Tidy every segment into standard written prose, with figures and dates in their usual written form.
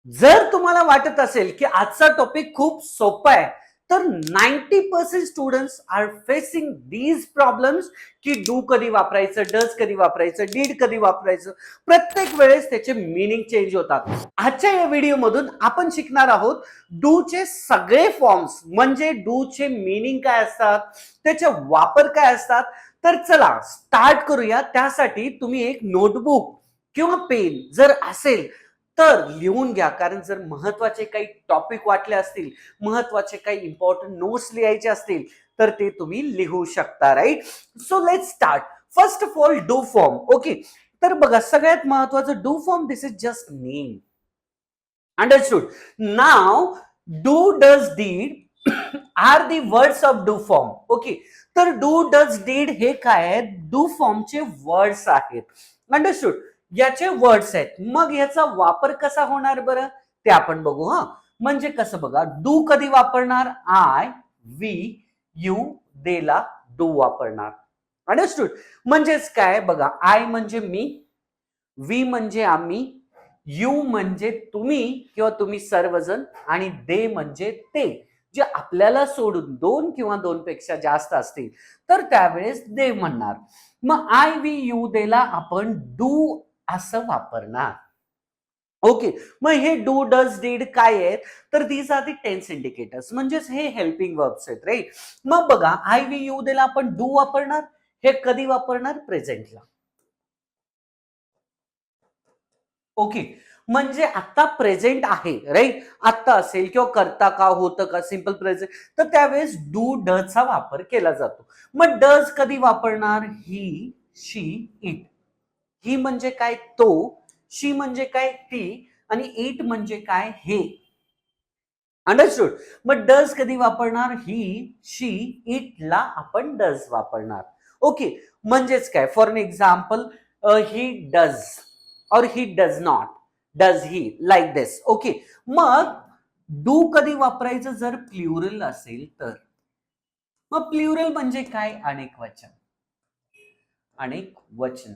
जर तुम्हाला वाटत असेल की आजचा टॉपिक खूप सोपा आहे, तर 90% students are facing these problems की डू कधी वापरायचं, डज कधी वापरायचं, डीड कधी वापरायचं. प्रत्येक वेळेस त्याचे मीनिंग चेंज होतात. आजच्या या व्हिडिओमधून आपण शिकणार आहोत डूचे सगळे फॉर्म्स, म्हणजे डूचे मीनिंग काय असतात, त्याचे वापर काय असतात. तर चला स्टार्ट करूया. त्यासाठी तुम्ही एक नोटबुक किंवा पेन जर असेल तर लिहून घ्या, कारण जर महत्वाचे काही टॉपिक वाटले असतील, महत्वाचे काही इम्पॉर्टंट नोट्स लिहायचे असतील तर ते तुम्ही लिहू शकता. Right. So let's start. First of all do form. Okay, तर बघा सगळ्यात महत्वाचं do form, this is just name. Understood. Now do does did are the words of do form. Okay, तर डू डज डीड हे काय आहेत, do फॉर्मचे words आहेत. अंडरस्टूड. याचे वर्ड्स आहेत. मग याचा वापर कसा होणार बरं ते आपण बघू. हा, म्हणजे कसं बघा, डू कधी वापरणार, आय, वी, यू, देला डू वापरणार. अंडरस्टूड. म्हणजेच काय बघा, आय म्हणजे मी, वी म्हणजे आम्ही, यू म्हणजे तुम्ही किंवा तुम्ही सर्वजण, आणि दे म्हणजे ते. जे आपल्याला सोडून दोन किंवा दोन पेक्षा जास्त असतील तर त्यावेळेस दे म्हणणार. मग आय, वी, यू, देला आपण डू असं वापरणार. ओके, मग हे डू डज डीड काय आहेत, तर these are the tense indicators, म्हणजेच हे हेल्पिंग वर्ब्स आहेत. राईट. मग बघा, आय, वी, यू, देला आपण डू वापरणार. हे कधी वापरणार, प्रेझेंटला. ओके, म्हणजे आता प्रेझेंट आहे. राईट. आता असेल किंवा करता का, होतं का, सिंपल प्रेझेंट, तर त्यावेळेस डू डजचा वापर केला जातो. मग डज कधी वापरणार, ही, शी, इट. ही म्हणजे काय, तो. शी म्हणजे काय, ती. आणि इट म्हणजे काय, हे. अंडरस्टूड. मग डज कधी वापरणार, ही, शी, इट ला आपण डज वापरणार. ओके, म्हणजेच काय, for an example, he does or he does not, does he, like this. Okay, मग डू कधी वापरायचं, जर प्ल्युरल असेल तर. मग प्ल्युरल म्हणजे काय, अनेक वचन. अनेक वचन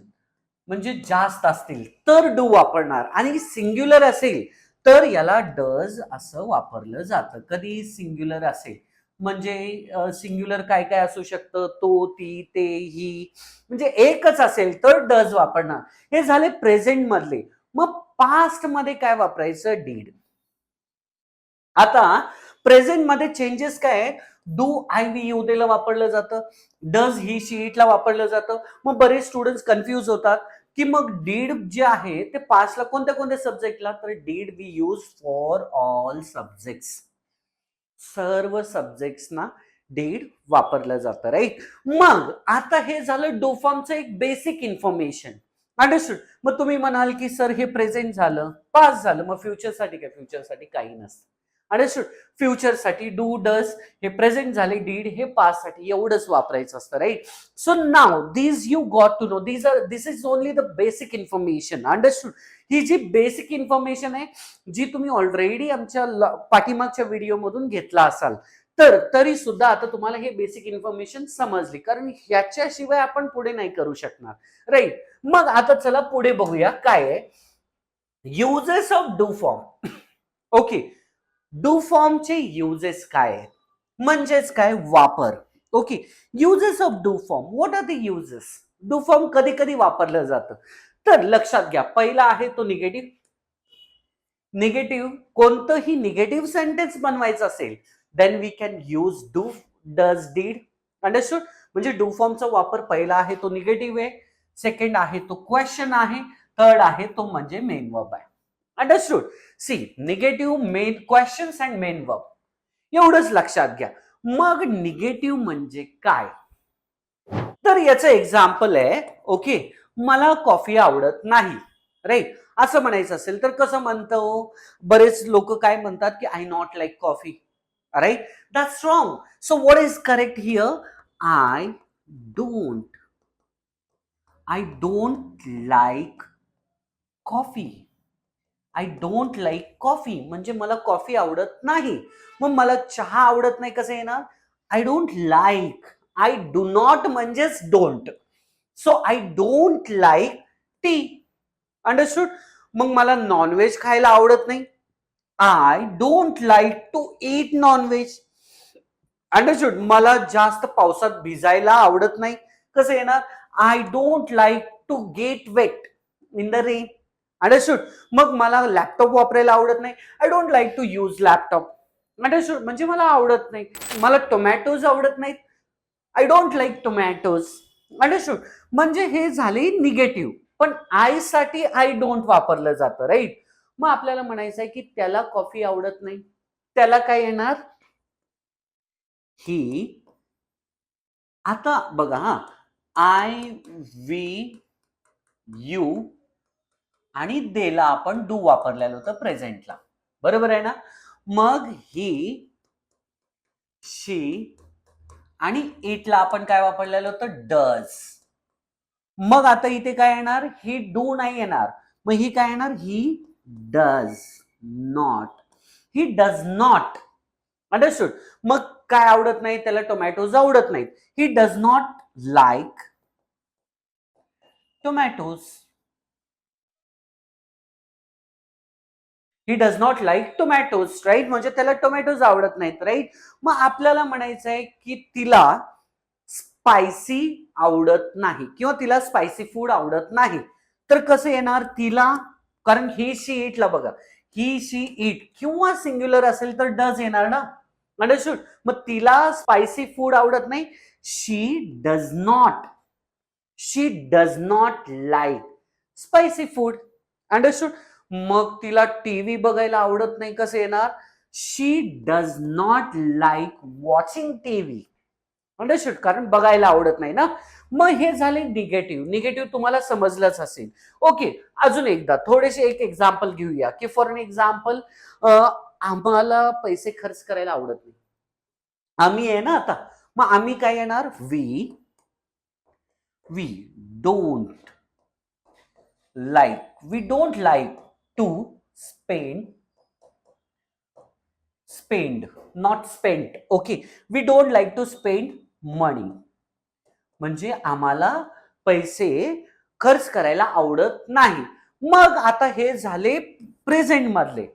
म्हणजे जास्त असतील तर डू वापरणार, आणि सिंग्युलर असेल तर याला डज असं वापरलं जातं. कधी सिंग्युलर असेल म्हणजे सिंग्युलर काय काय असू शकतं, तो, ती, ते, ही, म्हणजे एकच असेल तर डज वापरणार. हे झाले प्रेझेंट मधले. मग पास्ट मध्ये काय वापरायचं, डीड. आता प्रेझेंट मध्ये चेंजेस काय आहे, डू, आय, वी, यू, देला वापरलं जातं, डज, ही, शी, इटला वापरलं जातं. मग बरेच स्टुडंट्स कन्फ्यूज होतात की मग डीड जे आहे ते पास्टला कोणत्या कोणत्या सब्जेक्टला, तर did we use for all subjects. सर्व सब्जेक्ट्सना डीड वापरलं जातं. राईट. मग आता हे झालं डू फॉर्मचं एक बेसिक इन्फॉर्मेशन. अंडरस्टूड. मग तुम्ही म्हणाल की सर हे प्रेझेंट झालं, पास्ट झालं, मग फ्युचरसाठी काय, फ्युचरसाठी काही नसतं. अंडरस्टूड. फ्युचरसाठी डू डज हे प्रेझेंट झाले, डीड हे पास्ट साठी, एवढंच वापरायचं असतं. Right. So now these you got to know, this is only the basic information. Understood. ही जी बेसिक इन्फॉर्मेशन आहे, जी तुम्ही ऑलरेडी आमच्या पाठीमागच्या व्हिडिओ मधून घेतला असाल, तर तरी सुद्धा आता तुम्हाला हे बेसिक इन्फॉर्मेशन समजली, कारण ह्याच्याशिवाय आपण पुढे नाही करू शकणार. राईट. मग आता चला पुढे बघूया काय आहे, uses of do form. Okay, do फॉर्मचे युजेस काय आहेत, म्हणजेच काय, वापर. Okay, uses of do form, what are the uses. Do form कधी कधी वापरलं जातं, तर लक्षात घ्या. पहिला आहे तो निगेटिव्ह. निगेटिव्ह, कोणतंही निगेटिव्ह सेंटेन्स बनवायचं असेल then we can use do does did. Understood. म्हणजे डू फॉर्मचा वापर पहिला आहे तो निगेटिव्ह आहे, सेकंड आहे तो क्वेश्चन आहे, थर्ड आहे तो म्हणजे मेन वर्ब आहे. Understood. See, negative, main, questions and main verb, एवढंच लक्षात घ्या. मग निगेटिव्ह म्हणजे काय, तर याचं एक्झाम्पल आहे. ओके, मला कॉफी आवडत नाही. राईट. असं म्हणायचं असेल तर कसं म्हणतो, बरेच लोक काय म्हणतात की I not like coffee. Right. That's wrong. So what is correct here, I don't, I don't like coffee. I don't like coffee म्हणजे मला कॉफी आवडत नाही. मग मला चहा आवडत नाही कसं येणार, I don't like, I do not म्हणजेच don't. So I don't like tea. Understood. मग मला नॉनव्हेज खायला आवडत नाही, I don't like to eat non veg. Understood. मला जास्त पावसात भिजायला आवडत नाही. कसं येणार? I don't like to get wet in the rain. Understood. मग मला लॅपटॉप वापरायला आवडत नाही. I don't like to use laptop. Understood. म्हणजे मला आवडत नाही. मला टोमॅटोज आवडत नाहीत. I don't like tomatoes. Understood. म्हणजे हे झाले निगेटिव्ह. पण आय साठी आय डोंट वापरलं जातं, राईट? मग आपल्याला म्हणायचं आहे की त्याला कॉफी आवडत नाही. त्याला काय येणार? ही. आता बघा हा, आय, वी, यू आणि देला आपण डू वापरलेलं होतं प्रेझेंटला. बरोबर आहे ना? मग ही, शी आणि इटला आपण काय वापरलेलं होतं? डज. मग आता इथे काय येणार? ही डू नाही येणार. मग ही काय येणार? He does not. He does not. Understood. मग काय आवडत नाही त्याला? टोमॅटोज आवडत नाहीत. He does not like tomatoes. He does not like tomatoes, right? म्हणजे त्याला टोमॅटोज आवडत नाहीत, राईट? मग आपल्याला म्हणायचं आहे की तिला स्पायसी आवडत नाही किंवा तिला स्पायसी फूड आवडत नाही. तर कसं येणार? तिला, कारण ही शी इटला बघा, ही शी इट किंवा सिंग्युलर असेल तर डज येणार ना. अंडरस्टूड. मग तिला स्पायसी फूड आवडत नाही. She does not like spicy food. Understood. मग तिला टीव्ही बघायला आवडत नाही. कसं येणार? She does not like watching TV. Understood. कारण बघायला आवडत नाही ना. मग हे झाले निगेटिव्ह. निगेटिव्ह तुम्हाला समजलंच असेल. ओके. अजून एकदा थोडेसे एक एक्झाम्पल घेऊया की फॉर एन एक्झाम्पल, आम्हाला पैसे खर्च करायला आवडत नाही. आम्ही आहे ना आता. मग आम्ही काय येणार? We don't like to spend not spent. Okay. We don't like to spend money. म्हणजे आम्हाला पैसे खर्च करायला आवडत नाही. मग आता हे झाले प्रेझेंट मधले.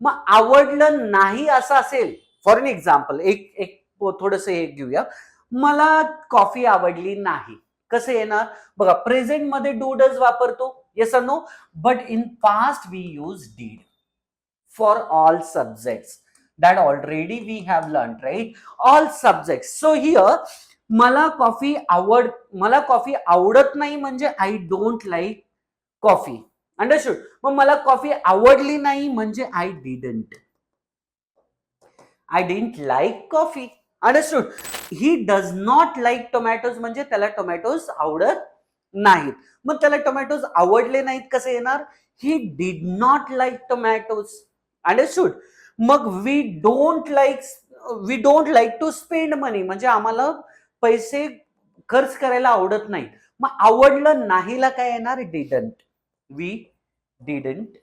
मग आवडलं नाही असं असेल, फॉर एन एक्झाम्पल, एक एक थोडस हे घेऊया. मला कॉफी आवडली नाही. कसं येणार? बघा, प्रेझेंट मध्ये डू डज वापरतो. Yes or no? But in past we use did for all subjects that already we have learned, right? All subjects. So here मला कॉफी आवडत नाही म्हणजे I don't like coffee. Understood. मग मला coffee आवडली नाही म्हणजे I didn't like coffee. Understood. He does not like tomatoes म्हणजे त्याला टोमॅटोज आवडत नाहीत. मग त्याला टोमॅटोज आवडले नाहीत. कसं येणार? He did not like tomatoes. Understood. मग we don't like to spend money म्हणजे आम्हाला पैसे खर्च करायला आवडत नाही. मग आवडलं नाहीला काय येणार? Didn't. We didn't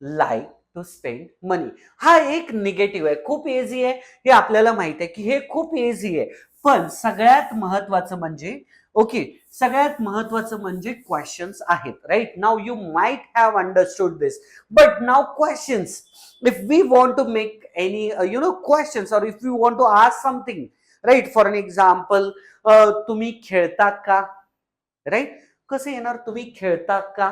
like to spend money. हा एक निगेटिव्ह आहे. खूप इझी आहे हे आपल्याला माहित आहे की हे खूप इझी आहे. पण सगळ्यात महत्वाचं म्हणजे, ओके, सगळ्यात महत्वाचं म्हणजे क्वेश्चन्स आहेत, right? Now you might have understood this, but now questions. If we want to make any questions or if you want to ask something, right? For an example, तुम्ही खेळता का? राईट? कसं येणार? तुम्ही खेळता का?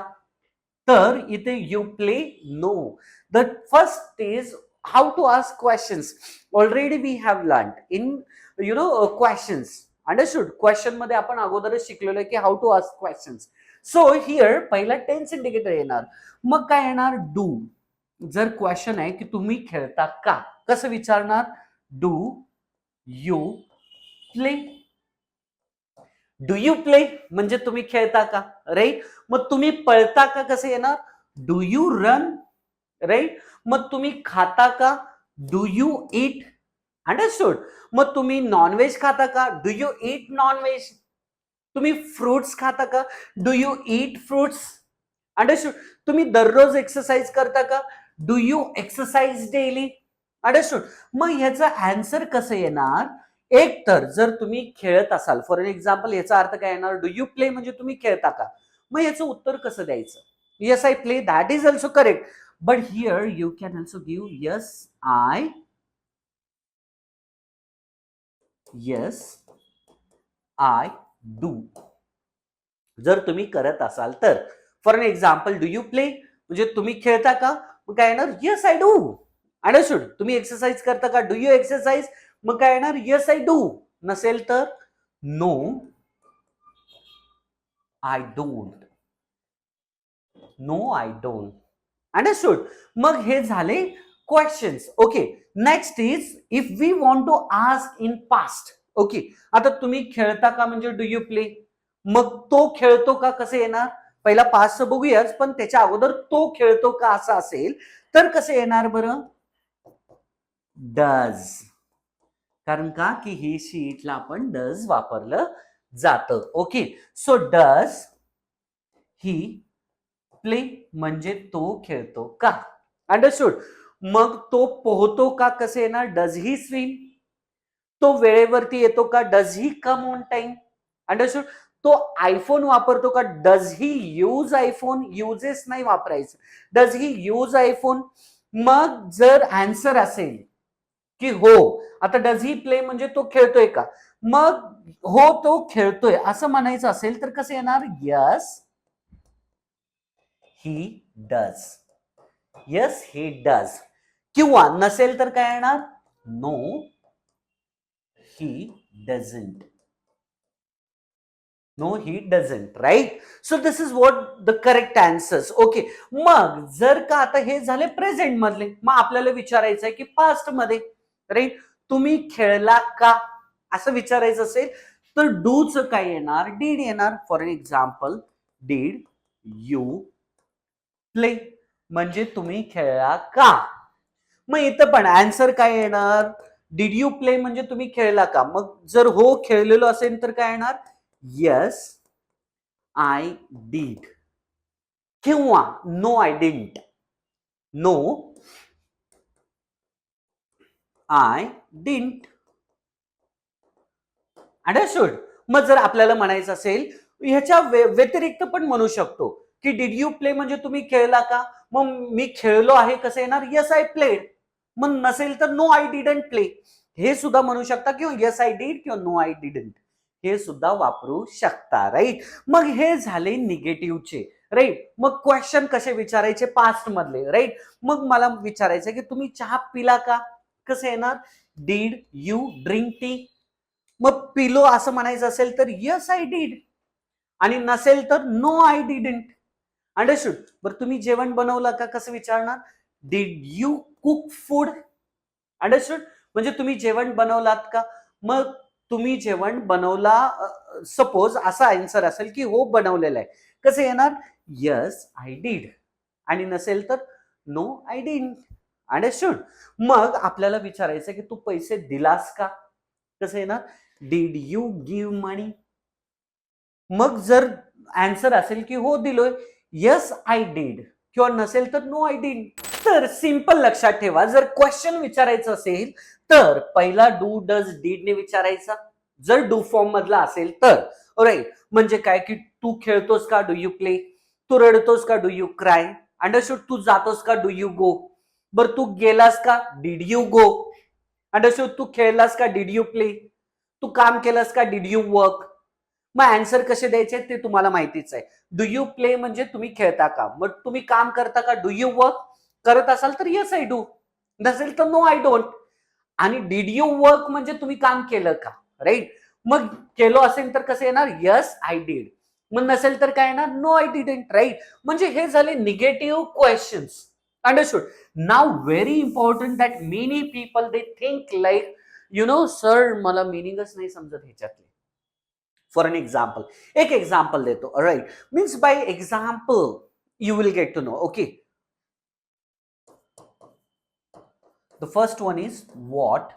तर इथे you play? No. The first is how to ask questions. Already we have learn in questions. Understood. Question मध्ये आपण अगोदरच शिकलेलो आहे की how to ask questions. So here पहिला टेन्स इंडिकेटर येणार. मग काय येणार? डू. जर क्वेश्चन आहे की तुम्ही खेळता का, कसं विचारणार? Do you play. Do you play म्हणजे तुम्ही खेळता का, राईट? मग तुम्ही पळता का, कसं येणार? Do you run, right? मग तुम्ही खाता का? Do you eat. अंडरस्टूड. मग तुम्ही नॉनव्हेज खाता का? Do you eat non veg. तुम्ही फ्रुट्स खाता का? Do you eat fruits. Understood. तुम्ही दररोज एक्सरसाइज करता का? Do you exercise daily. Understood. मग ह्याचा आन्सर कसं येणार? एक तर जर तुम्ही खेळत असाल, फॉर एन एक्झाम्पल, याचा अर्थ काय येणार? डू यू प्ले म्हणजे तुम्ही खेळता का. मग याचं उत्तर कसं द्यायचं? Yes I play, that is also correct. but here you can also give yes I do. जर तुम्ही करत असाल तर. For an example, do you play म्हणजे तुम्ही खेळता का, मग काय येणार येस आय डू. अंडरस्टूड. तुम्ही एक्सरसाइज करता का, डू यू एक्सरसाइज, मग काय येणार येस आय डू. नसेल तर no I don't. No I don't. Understood. मग हे झाले questions. Okay. Next is if we want to ask in past. Okay. आता तुम्ही खेळता का म्हणजे डू यू प्ले, मग तो खेळतो का कसं येणार, पहिला पास्ट बघूयाच, पण त्याच्या अगोदर तो खेळतो का असं असेल तर कसं येणार बरं, डज. कारण का की ही शीटला आपण डज वापरलं जातं. Okay. So does he play म्हणजे तो खेळतो का. अंडरस्टूड. मग तो पोहतो का कसं येणार, डज ही स्विम. तो वेळेवरती येतो का, does he come on time. Understood. तो आयफोन वापरतो का, does he use iPhone. Uses नाही वापरायचं, डज ही यूज आयफोन. मग जर आन्सर असेल की हो, आता डज ही प्ले म्हणजे तो खेळतोय का, मग हो तो खेळतोय असं म्हणायचं असेल तर कसं येणार, yes he does. Yes he does. किंवा नसेल तर काय येणार, no he doesn't. No, he doesn't, right? So this is what the correct answers. Okay. मग जर का आता हे झाले प्रेझेंट मधले, मग आपल्याला विचारायचं आहे की पास्ट मध्ये, राईट, तुम्ही खेळला का असं विचारायचं असेल तर डूच काय येणार, डीड येणार. For an example, did you play म्हणजे तुम्ही खेळला का. मग इथं पण आन्सर काय येणार, डीड यू प्ले म्हणजे तुम्ही खेळला का. मग जर हो खेळलेलो असेल तर काय येणार, yes I did. किंवा no I didn't. No I didn't. Understood. मग जर आपल्याला म्हणायचं असेल, ह्याच्या व्यतिरिक्त पण म्हणू शकतो की डिड यू प्ले म्हणजे तुम्ही खेळला का, मग मी खेळलो आहे कसं येणार, येस आय प्लेड. मग नसेल तर नो आय डिडंट प्ले हे सुद्धा म्हणू शकता, किंवा येस आय डिड किंवा नो आय डिडंट हे सुद्धा वापरू शकता. राईट. मग हे झाले निगेटिव्हचे. राईट. मग क्वेश्चन कसे विचारायचे, पास्ट मधले. राईट. मग मला विचारायचं की तुम्ही चहा पिला का, कसं येणार, डीड यू ड्रिंक टी. मग पिलो असं म्हणायचं असेल तर येस आय डीड, आणि नसेल तर नो आय डिडंट. अंडरस्टूड. बरं तुम्ही जेवण बनवलं का कसं विचारणार, did you cook food. Understood. म्हणजे तुम्ही जेवण बनवलात का, मग तुम्ही जेवण बनवला, सपोज असा आन्सर असेल की हो बनवलेलं आहे, कसं येणार, यस आय डीड, आणि नसेल तर नो आय डिडंट. अंडरस्टूड. मग आपल्याला विचारायचं की तू पैसे दिलास का, कसं येणार, डीड यू गिव्ह मनी. मग जर आन्सर असेल की हो दिलोय, यस आय डीड, किंवा नसेल तर नो आय डिडंट. तर सिंपल लक्षात ठेवा, जर क्वेश्चन विचारायचं असेल तर पहिला डू डज डीड ने विचारायचा, जर डू फॉर्म मधला असेल तर. राईट. म्हणजे काय की तू खेळतोस का, डू यू प्ले. तू रडतोस का, डू यू क्राय. अंडरस्टूड. तू जातोस का, डू यू गो. बर तू गेलास का, डिड यू गो. अंडरस्टूड. तू खेळलास का, डिड यू प्ले. तू काम केलंस का, डिड यू वर्क. मग आन्सर कसे द्यायचे ते तुम्हाला माहितीच आहे. डू यू प्ले म्हणजे तुम्ही खेळता का, मग तुम्ही काम करता का, डू यू वर्क. करत असाल तर येस आय डू, नसेल तर नो आय डोंट. आणि डिड यू वर्क म्हणजे तुम्ही काम केलं का. राईट. मग केलो असेल तर कसं येणार, यस आय डीड. मग नसेल तर काय येणार, नो आय डिडंट. राईट. म्हणजे हे झाले negative questions. Understood. Now very important that many people they think like sir मला मिनिंगच नाही समजत ह्याच्यातले. फॉर एन एक्झाम्पल, एक एक्झाम्पल देतो. Right. Means by example you will get to know. Okay. The first one is, what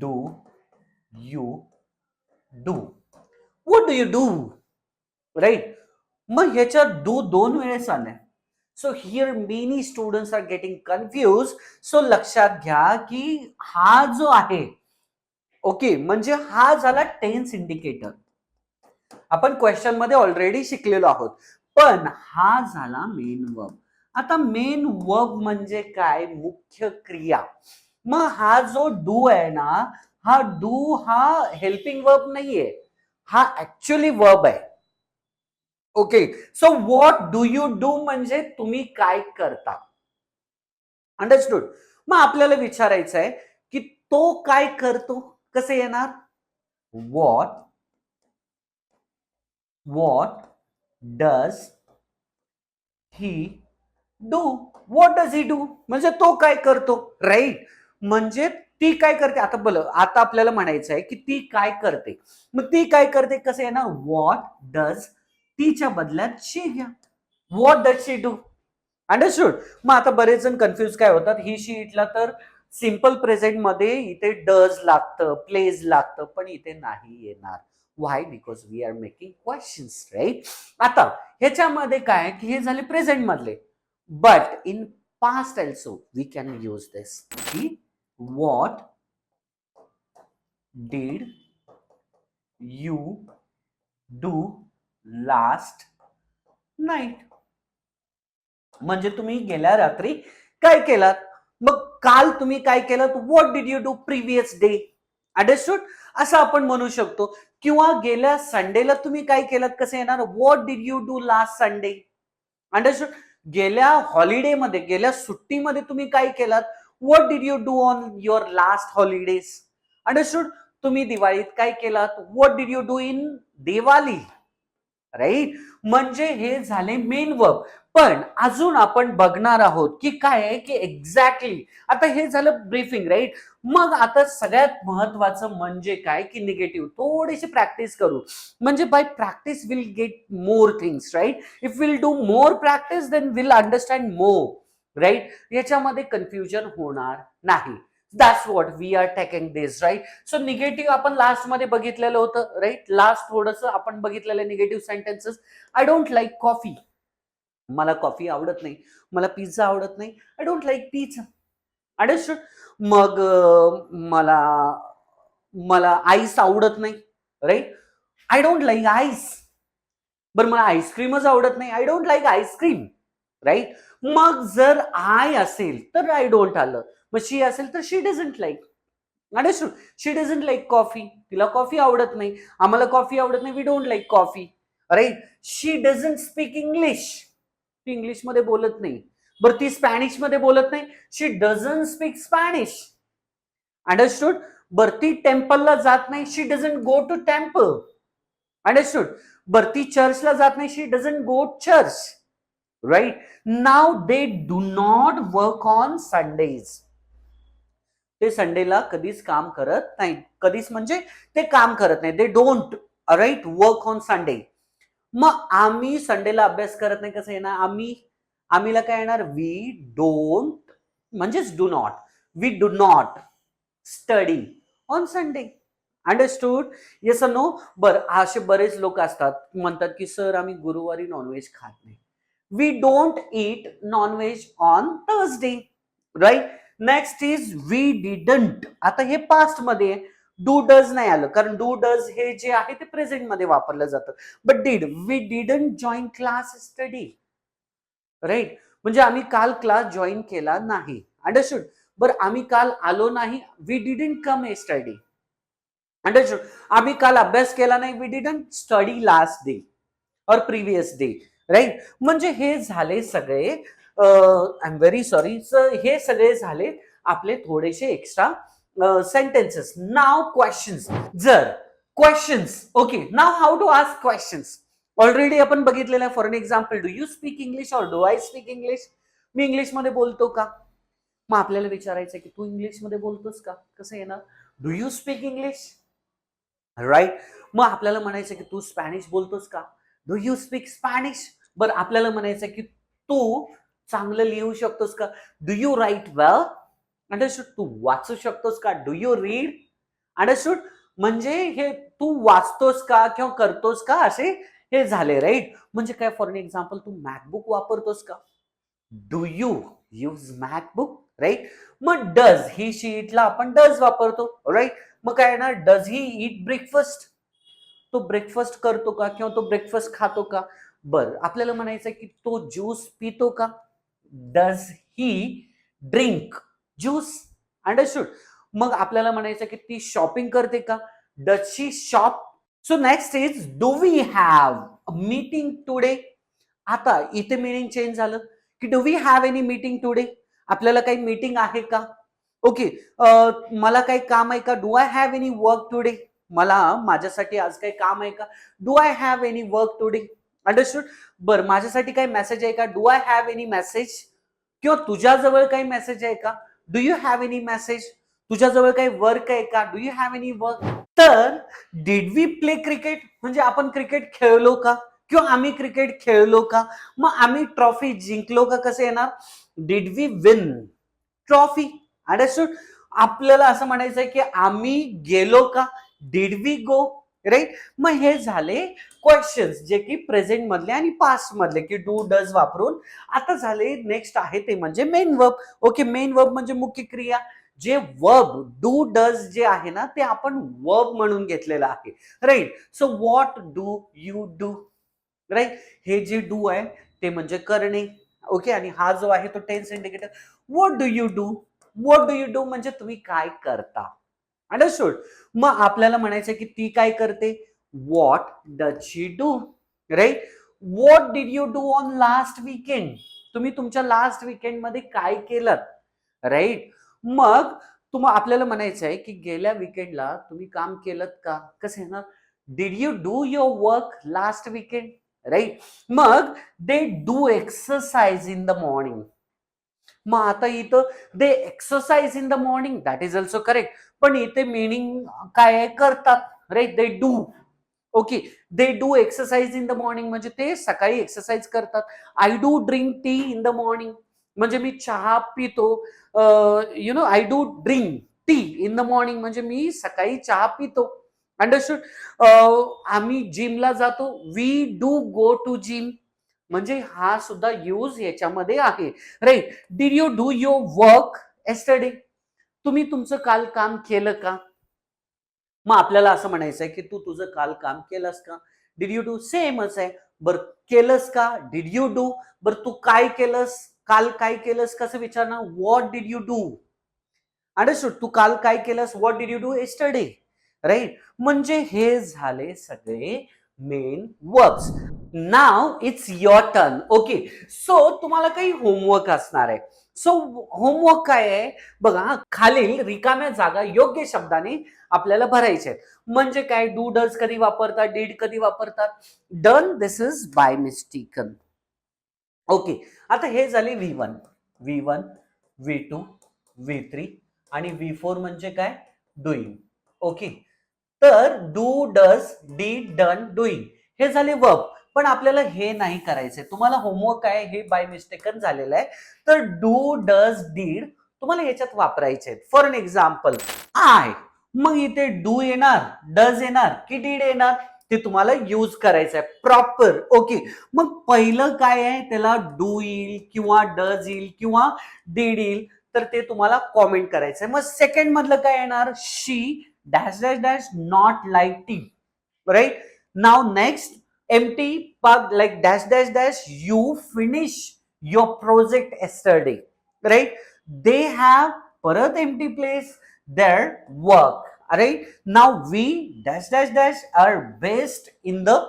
do you do. What do you do. Right. मग ह्याच्यात do दोन वेळेस आले. So here many students are getting confuse. So लक्षात घ्या की हा जो आहे, ओके, म्हणजे हा झाला टेन्स इंडिकेटर. आपण क्वेश्चन मध्ये ऑलरेडी शिकलेलो आहोत, पण हा झाला मेन वर्ब. आता मेन वर्ब म्हणजे काय, मुख्य क्रिया. मग हा जो डू आहे ना, हा डू हा हेल्पिंग वर्ब नाहीये, हा ऍक्च्युअली वर्ब आहे. Okay, so what do you do म्हणजे तुम्ही काय करता. अंडरस्टूड. मग आपल्याला विचारायचं आहे की तो काय करतो, कसं येणार, what does he do. What does he do म्हणजे तो काय करतो, राईट. म्हणजे ती काय करते. आता बोल, आता आपल्याला म्हणायचं आहे की ती काय करते. मग ती काय करते कसं येणार, व्हॉट डज, तीच्या बदल्यात शी घ्या, what does she do. Understood. मग आता बरेच जण कन्फ्युज काय होतात, ही शी इथला तर सिंपल प्रेझेंट मध्ये इथे डज लागतं, प्लेज लागतं, पण इथे नाही येणार. Why, because we are making questions, right. आता ह्याच्यामध्ये काय की हे झाले प्रेझेंट मधले, but in past also we can use this की what did you do last night. म्हणजे तुम्ही गेल्या रात्री काय केलात. मग काल तुम्ही काय केलं, what did you do previous day. Understood. असं आपण म्हणू शकतो. किंवा गेल्या संडेला तुम्ही काय केलं, कसं येणार, what did you do last Sunday. Understood. गेल्या हॉलिडेमध्ये, गेल्या सुट्टीमध्ये तुम्ही काय केलात, what did you do on your last holidays. Understood. तुम्ही दिवाळीत काय केलात, what did you do in Diwali, right. म्हणजे हे झाले मेन वर्ब. पण अजून आपण बघणार आहोत की काय आहे की एक्झॅक्टली, आता हे झालं ब्रीफिंग, राईट. मग आता सगळ्यात महत्वाचं म्हणजे काय की निगेटिव्ह, थोडीशी प्रॅक्टिस करू. म्हणजे by practice will get more things, right. If will do more practice then will understand more, right. याच्यामध्ये कन्फ्युजन होणार नाही. That's what we are taking this, right. So negative आपण लास्ट मध्ये बघितलेलं होतं, राईट. लास्ट थोडस आपण बघितलेलं negative sentences. I don't like coffee, मला कॉफी आवडत नाही. मला पिझ्झा आवडत नाही, I don't like pizza. Understood. मग मला मला आईस आवडत नाही, right. I don't like ice. बरं मला आईस्क्रीमच आवडत नाही, I don't like ice cream, right. मग जर आय असेल तर आय डोंट आलं, मग शी असेल तर she doesn't like. Understood. She doesn't like coffee, तिला कॉफी आवडत नाही, आम्हाला कॉफी आवडत नाही, we don't like coffee, right. She doesn't speak English, ती इंग्लिश मध्ये बोलत नाही. बरं ती स्पॅनिश मध्ये बोलत नाही, she doesn't speak Spanish. Understood. बरं ती टेम्पलला जात नाही, she doesn't go to temple. Understood. बरं ती चर्चला जात नाही, she doesn't go church, right. Now they do not work on Sundays. ते संडेला कधीच काम करत नाही, कधीच म्हणजे ते काम करत नाही, they don't, right, work on Sunday. मग आम्ही संडेला अभ्यास करत नाही, कसं येणार, आम्हीला काय येणार, वी डोंट म्हणजेच do not, we do not study on Sunday. Understood. Yes no. बरं असे बरेच लोक असतात म्हणतात की सर आम्ही गुरुवारी नॉनव्हेज खात नाही, we don't eat non veg on Thursday, right. Next is we didn't. आता हे पास्ट मध्ये, डू डज नाही आलं, कारण डू डज हे जे आहे ते प्रेझेंट मध्ये वापरलं जातं. But did, we didn't join class study, right. म्हणजे आम्ही काल क्लास जॉईन केला नाही. अंडरस्टूड. बरं आम्ही काल आलो नाही, we didn't come a study. Understood. आम्ही काल अभ्यास केला नाही, we didn't study last day or previous day, right. म्हणजे हे झाले सगळे, आय एम व्हेरी सॉरी, हे सगळे झाले आपले थोडेसे एक्स्ट्रा सेंटेन्सेस. Now questions. जर questions, okay, now how to ask questions already आपण बघितलेलं आहे. For an example, do you speak English or do I speak English. मी इंग्लिश मध्ये बोलतो का. मग आपल्याला विचारायचं की तू इंग्लिश मध्ये बोलतोस का, कसं येणार, do you speak English, right. मग आपल्याला म्हणायचं की तू स्पॅनिश बोलतोस का, डू यू स्पीक स्पॅनिश. बरं आपल्याला म्हणायचं की तू चांगलं लिहू शकतोस का, do you write well. Understood. तू वाचू शकतोस का, डू यू रीड. अंडरस्टूड. म्हणजे हे तू वाचतोस का किंवा करतोस का, असे हे झाले, राईट. म्हणजे काय, फॉर एन एक्झाम्पल, तू मॅकबुक वापरतोस का, do you use MacBook, right. मग डज, ही शीटला आपण डज वापरतो, राईट. मग काय येणार, डज ही ईट ब्रेकफास्ट, तो ब्रेकफास्ट करतो का किंवा तो ब्रेकफास्ट खातो का. बरं आपल्याला म्हणायचं की तो ज्यूस पितो का, does he drink juice? Understood. मग आपल्याला म्हणायचं की ती शॉपिंग करते का? Does she shop? So next is do we have meeting today? आता इथे मिनिंग चेंज झालं की do we have any meeting today? आपल्याला काही मीटिंग आहे का? ओके. मला काही काम आहे का? Do I have any work today? मला माझ्यासाठी आज काही काम आहे का? Do I have any work today? Understood. बरं, माझ्यासाठी काही मेसेज आहे का? Do I have any message? किंवा तुझ्याजवळ काही मेसेज आहे का? Do you have any message? तुझ्याजवळ काही वर्क आहे का? Do you have any work? तर डिड वी प्ले क्रिकेट? म्हणजे आपण क्रिकेट खेळलो का? किंवा आम्ही क्रिकेट खेळलो का? मग आम्ही ट्रॉफी जिंकलो का? कसं येणार? Did we win trophy? Understood. आपल्याला असं म्हणायचंय की आम्ही गेलो का? Did we go? राईट. मग हे झाले क्वेश्चन्स जे की प्रेझेंट मधले आणि पास्ट मधले की डू डज वापरून. आता झाले नेक्स्ट आहे ते म्हणजे main verb. Okay, main verb म्हणजे मुख्य क्रिया. जे वर्ब डू डज जे आहे ना ते आपण वर्ब म्हणून घेतलेलं आहे. Right. So what do you do? Right. हे जे डू आहे ते म्हणजे करणे. ओके. आणि हा जो आहे तो tense indicator. What do you do? What do you do म्हणजे तुम्ही काय करता? अंडरस्टूड. मग आपल्याला म्हणायचं की ती काय करते? What does she do? Right. What did you do on last weekend? तुम्ही तुमच्या लास्ट वीकेंड मध्ये काय केलं? राईट. मग आपल्याला म्हणायचं आहे की गेल्या वीकेंडला तुम्ही काम केलं का? कसं आहे ना? Did you do your work last weekend? Right. मग they do exercise in the morning. मग आता इथं they exercise in the morning, that is also correct. पण इथे मिनिंग काय आहे? करतात. Right. They do. Okay. They do exercise in the morning म्हणजे ते सकाळी एक्सरसाइज करतात. I do drink tea in the morning म्हणजे मी चहा पितो. I do drink tea in the morning म्हणजे मी सकाळी चहा पितो. अंडरस्टूड. आम्ही जिमला जातो. We do go to gym म्हणजे हा सुद्धा यूज याच्यामध्ये आहे. Right. Did you do your work yesterday? तुम्ही तुमचं काल काम केलं का? मग आपल्याला असं म्हणायचं आहे की तू तुझं काल काम केलंस का? डिड यू डू सेमच आहे. बरं, केलंस का? Did you do. बरं, तू काय केलंस? काल काय केलंस कसं विचारणार? What did you do? Understood. तू काल काय केलंस? What did you do yesterday? Right. म्हणजे हे झाले सगळे main verbs. Now it's your turn. Okay. So तुम्हाला काही होमवर्क असणार आहे. सो होमवर्क काय आहे बघा. खालील रिकाम्या जागा योग्य शब्दाने आपल्याला भरायच्या आहेत. म्हणजे काय? डू डज कधी वापरतात? डीड कधी वापरतात? Done this is by mistaken. Okay. आता हे झाले V1, V1, V2, V3 आणि V4 म्हणजे काय? डुईंग. ओके. तर do does did done doing हे झाले वर्ब. पण आपल्याला हे नाही करायचंय. तुम्हाला होमवर्क आहे हे बाय मिस्टेकन झालेलं आहे. तर डू डज डीड तुम्हाला याच्यात वापरायचे आहेत. For an example I. मग इथे डू येणार, डज येणार की डीड येणार? ते तुम्हाला यूज करायचं आहे प्रॉपर. ओके. मग पहिलं काय आहे? त्याला डू येईल किंवा डज येईल किंवा डीड येईल तर ते तुम्हाला कॉमेंट करायचंय. मग सेकंड मधलं काय येणार? शी dash dash dash not like tea. Right. Now next empty pug like dash dash dash you finish your project yesterday. Right. They have parat empty place their work. Right. Now we dash dash dash are best in the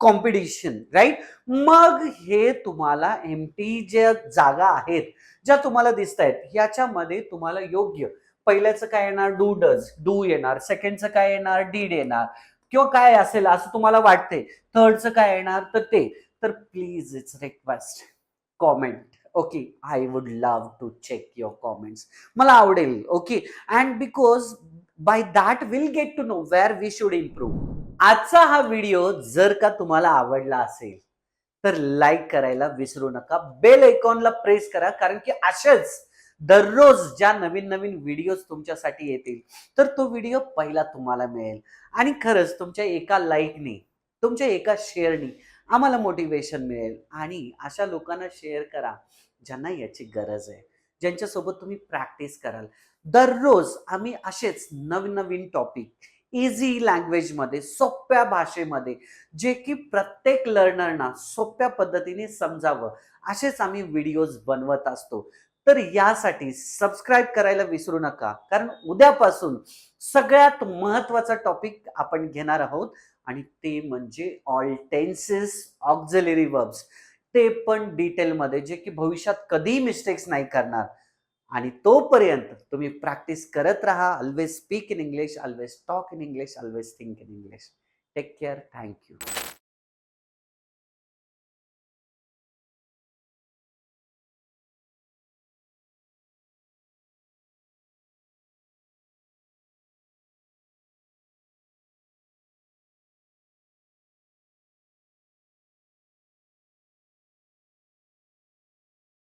competition. Right. मग हे तुम्हाला MT ज्या जागा आहेत ज्या तुम्हाला दिसत आहेत याच्यामध्ये तुम्हाला योग्य पहिल्याचं काय येणार? डू डज डू येणार. सेकंडचं काय येणार? डीड येणार किंवा काय असेल असं तुम्हाला वाटते. थर्डचं काय येणार? तर ते. तर please it's request comment. Okay. I would love to check your comments. मला आवडेल. Okay. And because by that will get to know where we should improve. आजचा हा व्हिडिओ जर का तुम्हाला आवडला असेल तर लाईक करायला विसरू नका. बेल आयकॉनला प्रेस करा कारण की अशाच दररोज ज्या नवीन नवीन व्हिडिओज तुमच्यासाठी येतील तर तो व्हिडिओ पहिला तुम्हाला मिळेल. आणि खरंच तुमच्या एका लाईकने तुमच्या एका शेअरनी आम्हाला मोटिवेशन मिळेल. आणि अशा लोकांना शेअर करा ज्यांना याची गरज आहे, ज्यांच्यासोबत तुम्ही प्रॅक्टिस कराल. दररोज आम्ही असेच नवीन नवीन टॉपिक इझी लँग्वेजमध्ये, सोप्या भाषेमध्ये, जे की प्रत्येक लर्नरना सोप्या पद्धतीने समजावं, असेच आम्ही व्हिडिओज बनवत असतो. तर यासाठी सबस्क्राईब करायला विसरू नका, कारण उद्यापासून सगळ्यात महत्त्वाचा टॉपिक आपण घेणार आहोत आणि ते म्हणजे ऑल टेन्सेस, ऑक्झिलरी वर्ब्स. ते पण डिटेलमध्ये, जे की भविष्यात कधीही मिस्टेक्स नाही करणार. आणि तोपर्यंत तुम्ही प्रॅक्टिस करत राहा. Always speak in English, always talk in English, always think in English. Take care. Thank you.